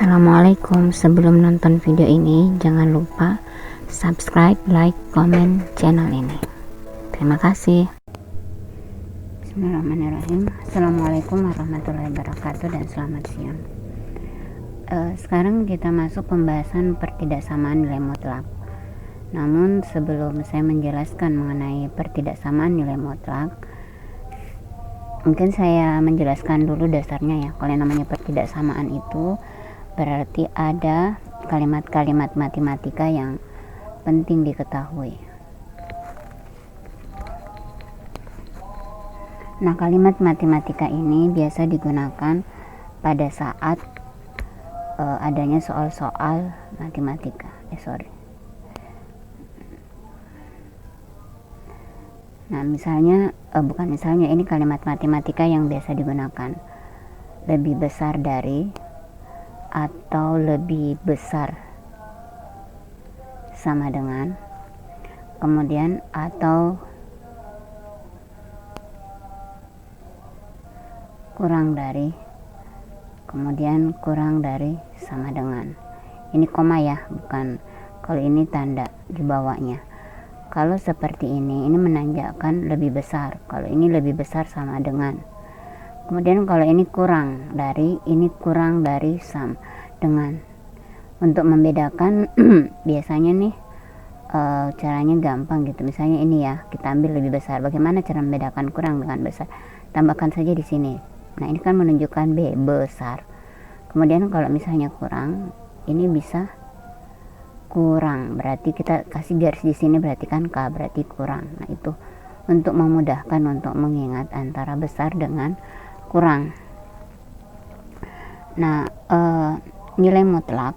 Assalamualaikum. Sebelum nonton video ini, jangan lupa subscribe, like, komen channel ini. Terima kasih. Bismillahirrahmanirrahim. Assalamualaikum warahmatullahi wabarakatuh dan selamat siang. Sekarang kita masuk pembahasan pertidaksamaan nilai mutlak. Namun sebelum saya menjelaskan mengenai pertidaksamaan nilai mutlak, mungkin saya menjelaskan dulu dasarnya ya. Kalau yang namanya pertidaksamaan itu berarti ada kalimat-kalimat matematika yang penting diketahui. Nah, kalimat matematika ini biasa digunakan pada saat adanya soal-soal matematika. Nah, misalnya, ini kalimat matematika yang biasa digunakan. Lebih besar dari, atau lebih besar sama dengan, kemudian atau kurang dari, kemudian kurang dari sama dengan. Ini koma ya, bukan, kalau ini tanda di bawahnya. Kalau seperti ini menandakan lebih besar. Kalau ini lebih besar sama dengan. Kemudian kalau ini kurang dari sama dengan. Untuk membedakan biasanya nih caranya gampang gitu. Misalnya ini ya, kita ambil lebih besar. Bagaimana cara membedakan kurang dengan besar? Tambahkan saja di sini. Nah, ini kan menunjukkan B besar. Kemudian kalau misalnya kurang, ini bisa kurang. Berarti kita kasih garis di sini, berarti kan K, berarti kurang. Nah, itu untuk memudahkan untuk mengingat antara besar dengan kurang. Nah, nilai mutlak,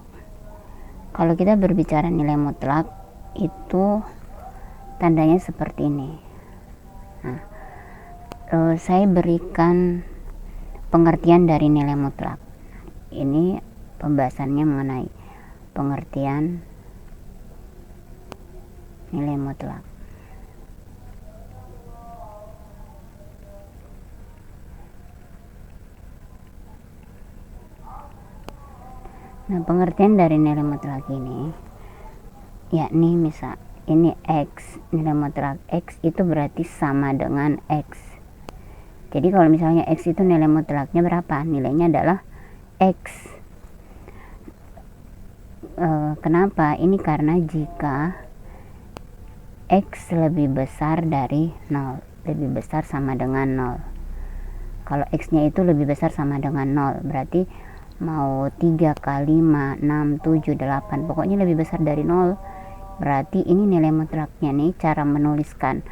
kalau kita berbicara nilai mutlak itu tandanya seperti ini. Nah, saya berikan pengertian dari nilai mutlak. Ini pembahasannya mengenai pengertian nilai mutlak. Nah, pengertian dari nilai mutlak ini yakni misal ini X, nilai mutlak X itu berarti sama dengan X. Jadi kalau misalnya X itu nilai mutlaknya berapa? Nilainya adalah X. Kenapa? Ini karena jika X lebih besar dari 0, lebih besar sama dengan 0. Kalau X nya itu lebih besar sama dengan 0, berarti mau 3 kali 5, 6, 7, 8, pokoknya lebih besar dari 0, berarti ini nilai mutlaknya nih. Cara menuliskan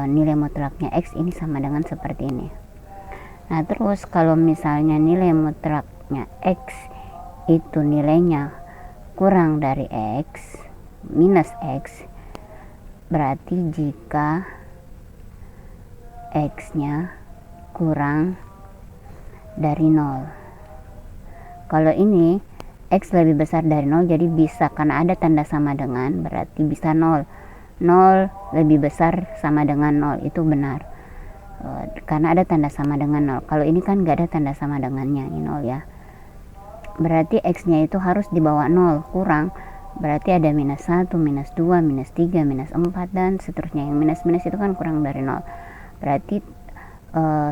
nilai mutlaknya X ini sama dengan seperti ini. Nah, terus kalau misalnya nilai mutlaknya X itu nilainya kurang dari X, minus X, berarti jika X nya kurang dari 0. Kalau ini X lebih besar dari 0, jadi bisa, karena ada tanda sama dengan, berarti bisa 0. 0 lebih besar sama dengan 0, itu benar. Karena ada tanda sama dengan 0. Kalau ini kan gak ada tanda sama dengannya, ini 0 ya. Berarti X nya itu harus di bawah 0, kurang. Berarti ada minus 1, minus 2, minus 3, minus 4, dan seterusnya. Yang minus-minus itu kan kurang dari 0. Berarti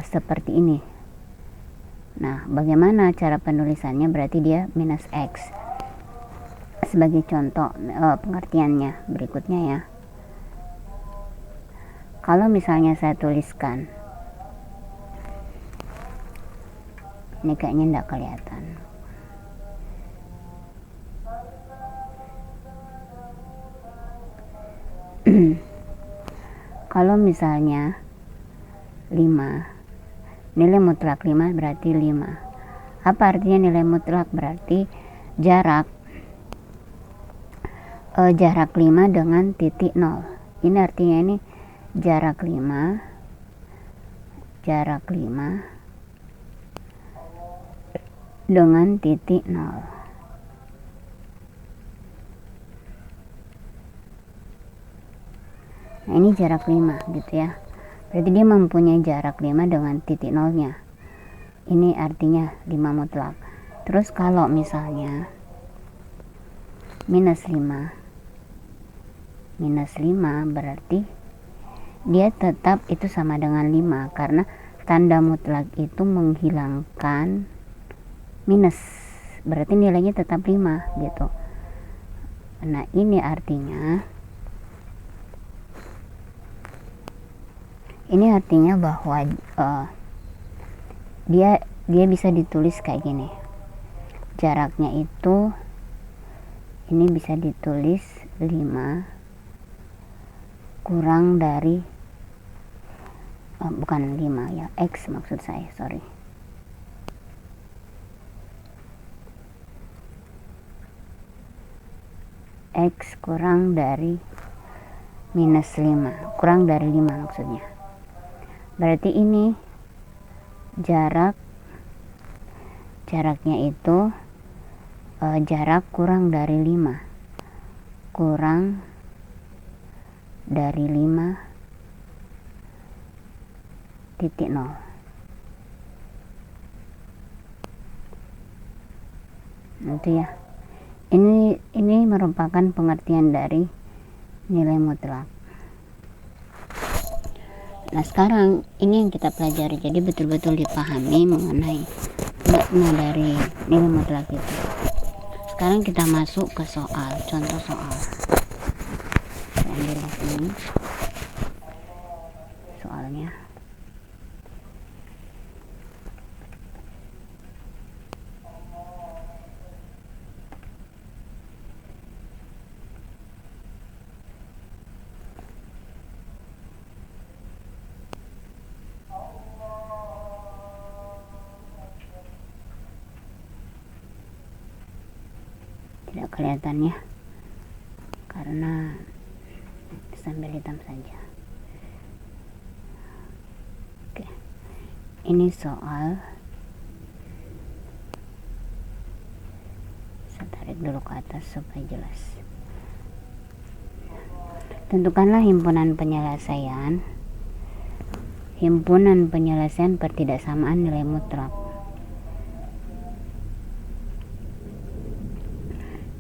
seperti ini. Nah, bagaimana cara penulisannya? Berarti dia minus X. Sebagai contoh pengertiannya berikutnya ya. Kalau misalnya saya tuliskan, ini kayaknya enggak kelihatan. Kalau misalnya 5, nilai mutlak 5 berarti 5. Apa artinya nilai mutlak? Berarti jarak 5 dengan titik 0. Ini artinya ini jarak 5 dengan titik 0. Nah, ini jarak 5 gitu ya. Berarti dia mempunyai jarak 5 dengan titik 0-nya. Ini artinya 5 mutlak. Terus kalau misalnya minus 5 berarti dia tetap itu sama dengan 5 karena tanda mutlak itu menghilangkan minus, berarti nilainya tetap 5 gitu. Nah ini artinya bahwa dia bisa ditulis kayak gini, jaraknya itu ini bisa ditulis 5 kurang dari bukan 5 ya, X maksud saya, sorry. X kurang dari minus 5, kurang dari 5 maksudnya. Berarti ini jaraknya itu jarak kurang dari 5 kurang dari 5.0. Itu ya. Ini merupakan pengertian dari nilai mutlak. Nah sekarang ini yang kita pelajari, jadi betul-betul dipahami mengenai makna dari nilai mutlak itu. Sekarang kita masuk ke soal, contoh soal. Saya ambil di sini soalnya. Tidak kelihatan ya, karena sambil hitam saja. Oke, ini soal, saya tarik dulu ke atas supaya jelas. Tentukanlah himpunan penyelesaian pertidaksamaan nilai mutlak.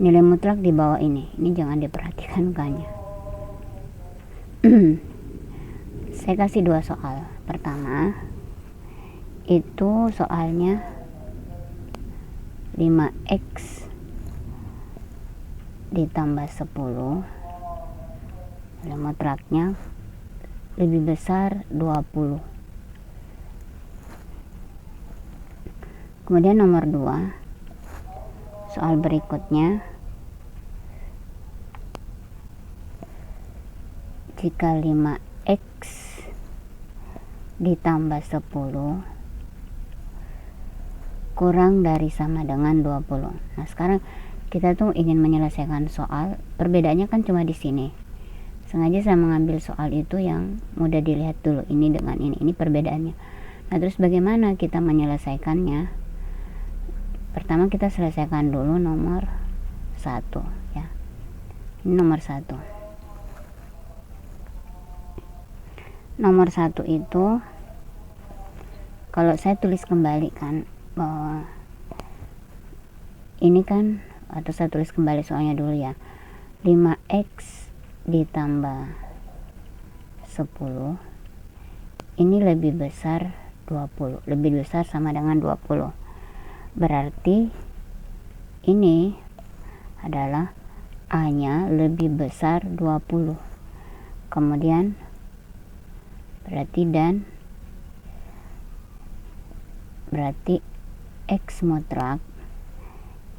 Nilai mutlak di bawah ini jangan diperhatikan mukanya. Saya kasih 2 soal. Pertama itu soalnya 5x ditambah 10, nilai mutlaknya lebih besar 20. Kemudian nomor 2, soal berikutnya, jika 5x ditambah 10 kurang dari sama dengan 20. Nah sekarang kita tuh ingin menyelesaikan soal, perbedaannya kan cuma di sini. Sengaja saya mengambil soal itu yang mudah dilihat dulu, ini dengan ini perbedaannya. Nah terus bagaimana kita menyelesaikannya? Pertama kita selesaikan dulu nomor 1 ya. Ini nomor 1. Nomor 1 itu kalau saya tulis kembali kan bahwa ini kan, atau saya tulis kembali soalnya dulu ya, 5x ditambah 10 ini lebih besar 20, lebih besar sama dengan 20. Berarti ini adalah A nya lebih besar 20. Kemudian berarti X mutlak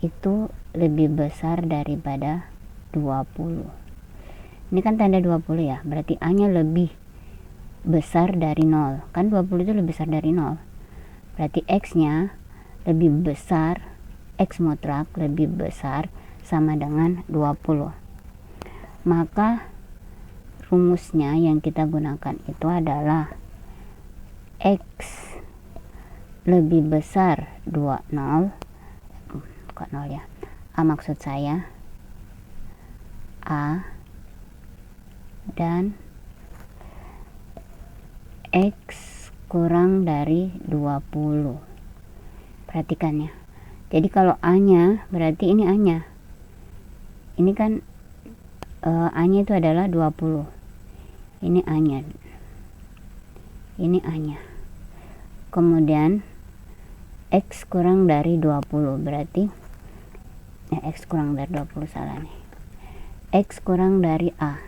itu lebih besar daripada 20. Ini kan tanda 20 ya, berarti A nya lebih besar dari 0. Kan 20 itu lebih besar dari 0. Berarti X nya lebih besar, X mutlak lebih besar sama dengan 20. Maka rumusnya yang kita gunakan itu adalah X lebih besar 0 ya, A maksud saya A dan X kurang dari 20. Perhatikan ya, Jadi kalau A-nya berarti ini A-nya. Ini kan A-nya itu adalah 20. Ini A-nya. Ini A-nya. Kemudian X kurang dari 20 berarti X kurang dari 20 salah nih. X kurang dari A.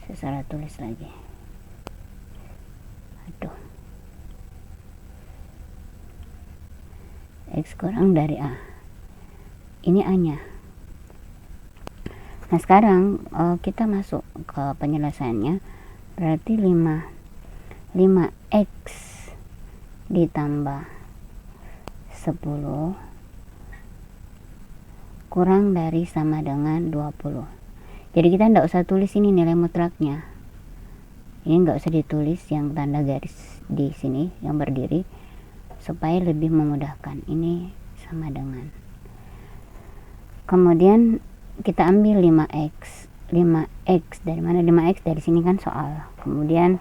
Saya salah tulis lagi. Aduh. X kurang dari A. Ini A-nya. Nah, sekarang kita masuk ke penyelesaiannya. Berarti 5x ditambah 10 kurang dari sama dengan 20. Jadi kita tidak usah tulis ini nilai mutlaknya. Ini nggak usah ditulis yang tanda garis di sini yang berdiri supaya lebih memudahkan. Ini sama dengan. Kemudian kita ambil 5x. 5x dari mana? 5x dari sini kan soal. Kemudian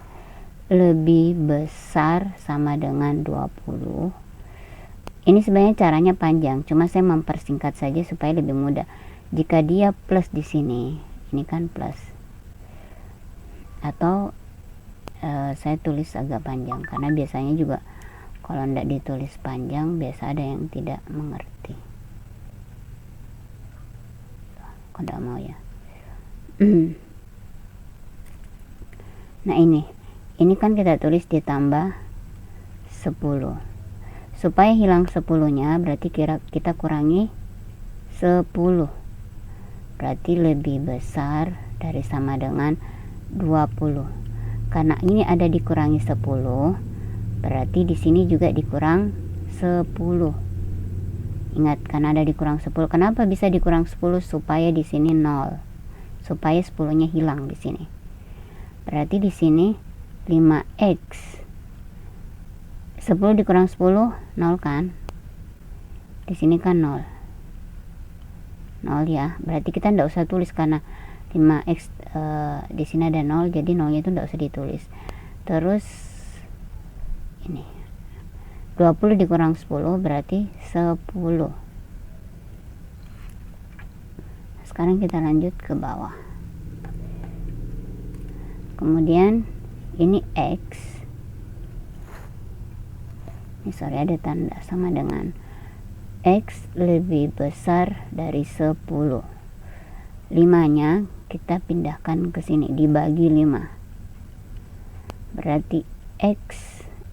lebih besar sama dengan 20. Ini sebenarnya caranya panjang, cuma saya mempersingkat saja supaya lebih mudah. Jika dia plus di sini, ini kan plus. Atau saya tulis agak panjang karena biasanya juga kalau tidak ditulis panjang biasa ada yang tidak mengerti. Kok tidak mau ya? Nah, ini kan kita tulis ditambah 10. Supaya hilang 10-nya berarti kita kurangi 10. Berarti lebih besar dari sama dengan 20. Karena ini ada dikurangi 10, berarti di sini juga dikurang 10. Ingat, karena ada dikurang 10. Kenapa bisa dikurang 10? Supaya di sini 0. Supaya 10-nya hilang di sini. Berarti di sini 5x 10 dikurang 10 0 kan, di sini kan 0 ya, berarti kita tidak usah tulis karena 5x di sini ada 0, jadi 0 nya itu tidak usah ditulis. Terus ini 20 dikurang 10 berarti 10. Sekarang kita lanjut ke bawah. Kemudian ini x, sorry ada tanda sama dengan X lebih besar dari 10. 5-nya kita pindahkan ke sini dibagi 5. Berarti X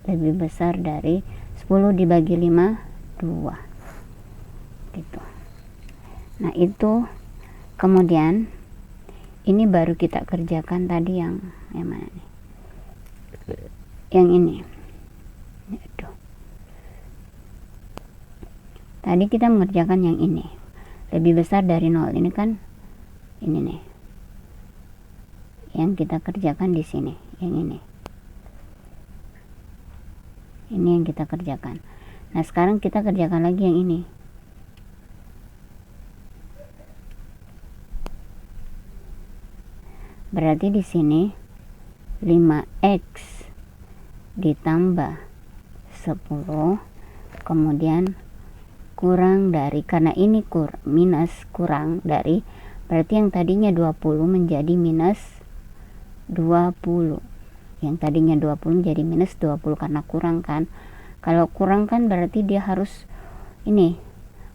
lebih besar dari 10 dibagi 5 2. Gitu. Nah, itu kemudian ini baru kita kerjakan tadi yang mana nih? Yang ini. Aduh. Tadi kita mengerjakan yang ini lebih besar dari 0. Ini kan ini nih yang kita kerjakan di sini, yang ini yang kita kerjakan. Nah, sekarang kita kerjakan lagi yang ini. Berarti di sini 5x ditambah 10 kemudian kurang dari, karena ini minus kurang dari, berarti yang tadinya 20 menjadi minus 20. Yang tadinya 20 menjadi minus 20 karena kurang kan. Kalau kurang kan berarti dia harus ini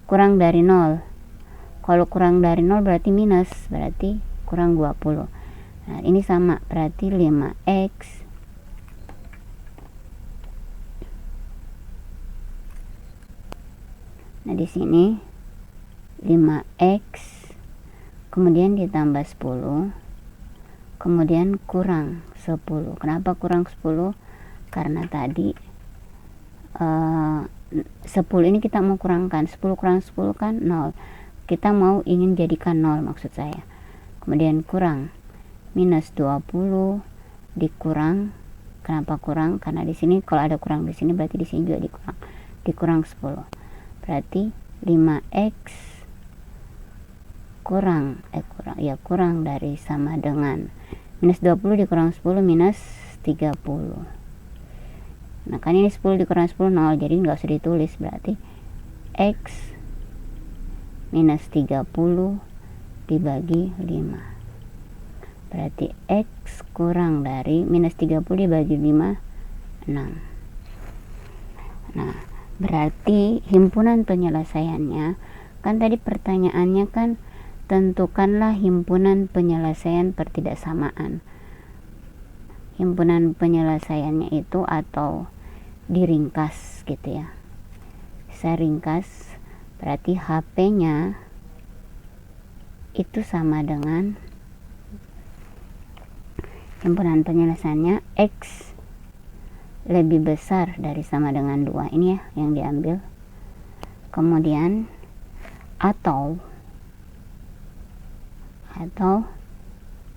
kurang dari 0. Kalau kurang dari 0 berarti minus, berarti kurang 20. Nah, ini sama, berarti 5x nah di sini 5x kemudian ditambah 10 kemudian kurang 10. Kenapa kurang 10? Karena tadi 10 ini kita mau kurangkan, 10 kurang 10 kan 0, kita mau ingin jadikan 0 maksud saya. Kemudian kurang minus 20 dikurang, kenapa kurang? Karena di sini kalau ada kurang di sini berarti di sini juga dikurang 10. Berarti 5x kurang dari sama dengan minus 20 dikurang 10 minus 30. Nah, kan ini 10 dikurang 10 0, jadi nggak usah ditulis, berarti X minus 30 dibagi 5. Berarti X kurang dari minus 30 dibagi 5, 6. Nah, berarti himpunan penyelesaiannya, kan tadi pertanyaannya kan tentukanlah himpunan penyelesaian pertidaksamaan. Himpunan penyelesaiannya itu atau diringkas gitu ya. Saya ringkas, berarti HP-nya itu sama dengan himpunan penyelesaiannya X lebih besar dari sama dengan 2. Ini ya yang diambil. Kemudian atau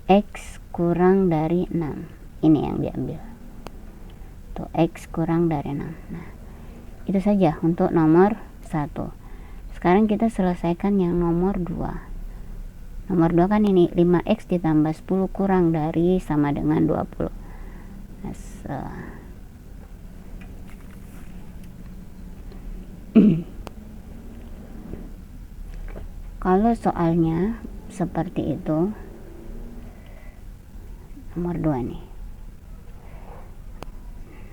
X kurang dari 6. Ini yang diambil. Tuh, X kurang dari 6. Nah, itu saja untuk nomor 1. Sekarang kita selesaikan yang nomor 2. Nomor 2 kan ini 5X ditambah 10 kurang dari sama dengan 20. Nah, kalau soalnya seperti itu, nomor 2 nih.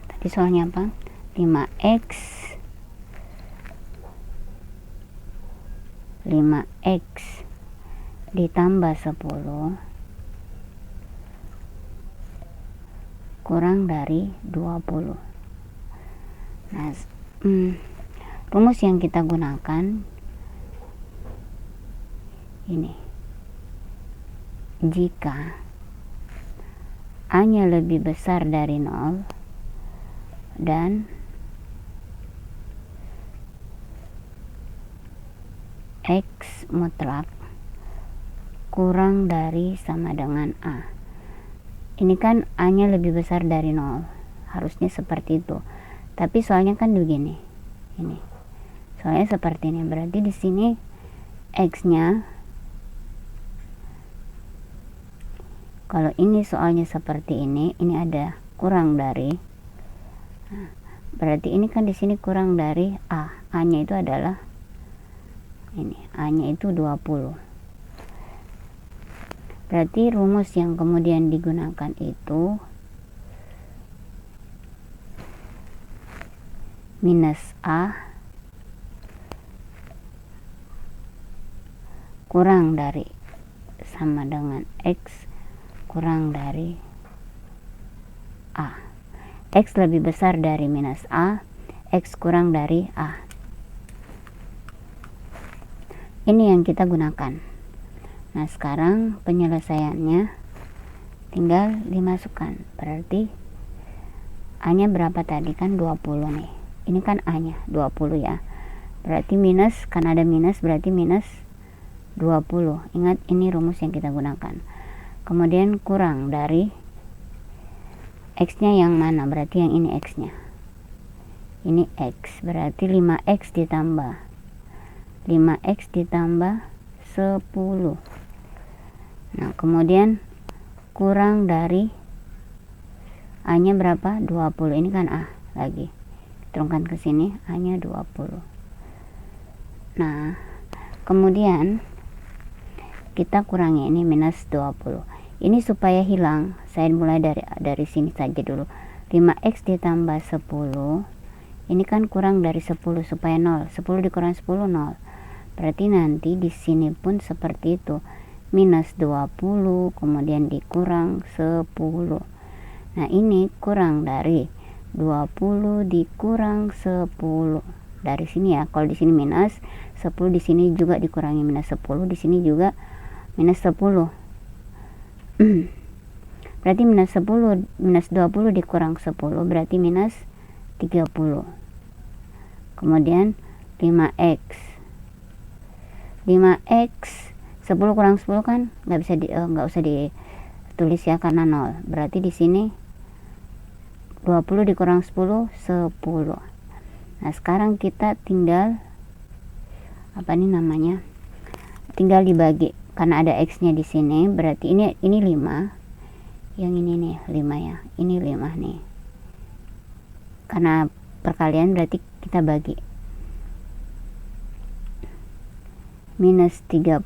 Tadi soalnya apa? 5X ditambah 10 kurang dari 20. Nah, rumus yang kita gunakan ini. Jika A-nya lebih besar dari 0 dan X mutlak kurang dari sama dengan A. Ini kan A-nya lebih besar dari 0. Harusnya seperti itu. Tapi soalnya kan begini. Ini. Soalnya seperti ini. Berarti di sini X-nya, kalau ini soalnya seperti ini ada kurang dari. Nah, berarti ini kan di sini kurang dari A. A-nya itu adalah ini. A-nya itu 20. Berarti rumus yang kemudian digunakan itu minus A kurang dari sama dengan X kurang dari A. X lebih besar dari minus A, X kurang dari A. Ini yang kita gunakan. Nah, sekarang penyelesaiannya tinggal dimasukkan. Berarti A-nya berapa tadi? Kan 20 nih. Ini kan A-nya 20 ya. Berarti minus, kan ada minus, berarti minus 20. Ingat, ini rumus yang kita gunakan. Kemudian kurang dari X-nya yang mana? Berarti yang ini X-nya. Ini X. Berarti 5X ditambah 5X ditambah 10. Nah, kemudian kurang dari A-nya berapa? 20. Ini kan A lagi. Turunkan ke sini, A-nya 20. Nah, kemudian kita kurangi ini minus 20. Ini supaya hilang, saya mulai dari sini saja dulu. 5X ditambah 10. Ini kan kurang dari 10 supaya 0. 10 dikurangi 10, 0. Berarti nanti di sini pun seperti itu. Minus 20 kemudian dikurang 10. Nah, ini kurang dari 20 dikurang 10. Dari sini ya. Kalau di sini minus 10, di sini juga dikurangi minus 10, di sini juga minus 10. Berarti minus 10 minus 20 dikurang 10 berarti minus 30. Kemudian 5X 10 kurang 10 kan nggak usah ditulis ya karena 0. Berarti di sini 20 dikurang 10 10. Nah, sekarang kita tinggal tinggal dibagi karena ada X-nya di sini. Berarti ini 5. Yang ini nih 5 ya. Ini 5 nih. Karena perkalian berarti kita bagi. minus 30.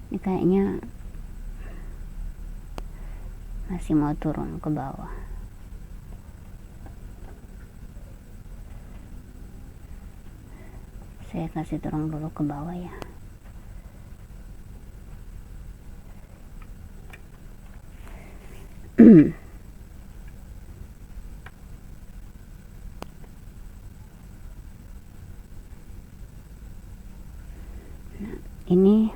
Ini kayaknya masih mau turun ke bawah. Saya kasih turun dulu ke bawah ya. Nah, ini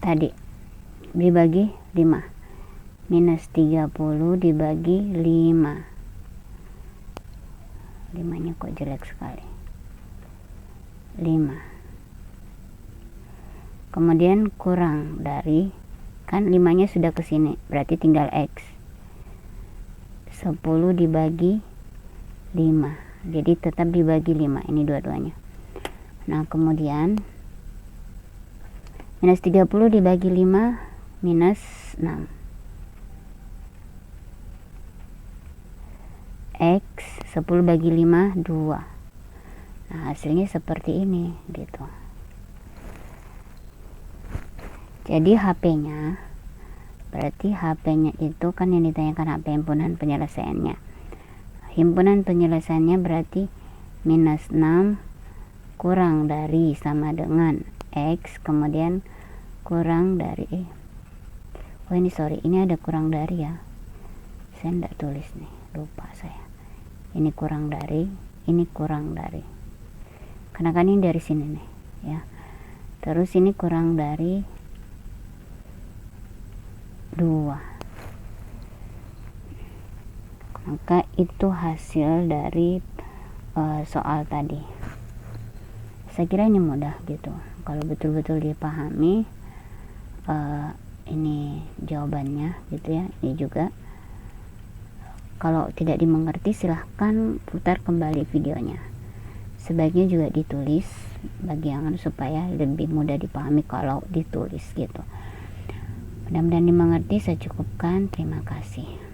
tadi dibagi 5, minus 30 dibagi 5. 5-nya kok jelek sekali. 5. Kemudian kurang dari, kan 5-nya sudah ke sini, berarti tinggal X. 10 dibagi 5, jadi tetap dibagi 5, ini dua-duanya. Nah, kemudian minus 30 dibagi 5 minus 6. X 10 bagi 5 2. Nah, hasilnya seperti ini gitu. Jadi HP-nya, berarti HP-nya itu kan yang ditanyakan HP himpunan penyelesaiannya. Himpunan penyelesaiannya berarti minus 6 kurang dari sama dengan X, kemudian kurang dari, oh ini sorry, ini ada kurang dari ya, saya enggak tulis nih, lupa saya. Ini kurang dari, ini kurang dari, karena kan ini dari sini nih ya. Terus ini kurang dari 2. Maka itu hasil dari soal tadi. Saya kira ini mudah gitu. Kalau betul-betul dipahami, ini jawabannya gitu ya. Ini juga. Kalau tidak dimengerti silahkan putar kembali videonya. Sebaiknya juga ditulis bagian supaya lebih mudah dipahami kalau ditulis gitu. Mudah-mudahan dimengerti. Saya cukupkan. Terima kasih.